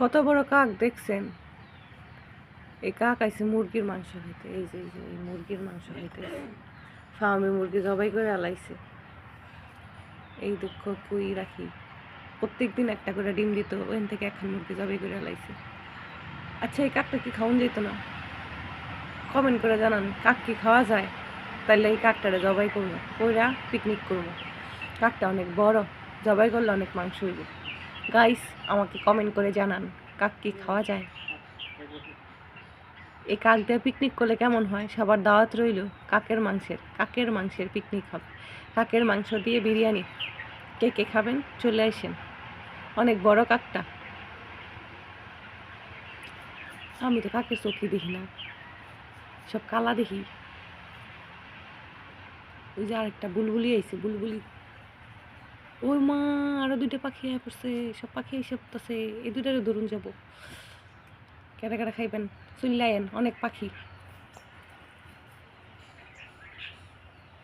কত বড় কাক দেখছেন? এই কাক আইছে মুরগির মাংস খাইতে। এই যে এই মুরগির মাংস খাইতেছে। ফার্মে মুরগি জবাই করে আলাইছে। এই দুঃখ কুই রাখি। প্রত্যেকদিন একটা করে ডিম দিত, ওখান থেকে এখন মুরগি জবাই করে আলাইছে। আচ্ছা, এই কাকটা কি খাওয়ান যেত না? কমেন্ট করে জানান, কাক কি খাওয়া যায়? তাহলে এই কাকটারে জবাই করবো, কইরা পিকনিক করবো। কাকটা অনেক বড়, জবাই করলে অনেক মাংস হইব। গাইস, আমাকে কমেন্ট করে জানান, কাক কি খাওয়া যায়? এই কাক দিয়ে পিকনিক করলে কেমন হয়? সবার দাওয়াত রইল। কাকের মাংসের পিকনিক হবে। কাকের মাংস দিয়ে বিরিয়ানি। কে কে খাবেন চলে আসেন। অনেক বড় কাকটা। আমি তো কাকের চোখই দেখি না, সব কালা দেখি। ওই যে আরেকটা বুলবুলি আইছে, বুলবুলি। ওই মা, আরো দুইটা পাখি আয়া পড়ছে। সব পাখি এসে পড়তেছে। এই দুইটারে ধরুন যাবো। কেডা কেডা খাইবেন চলে আয়েন, অনেক পাখি।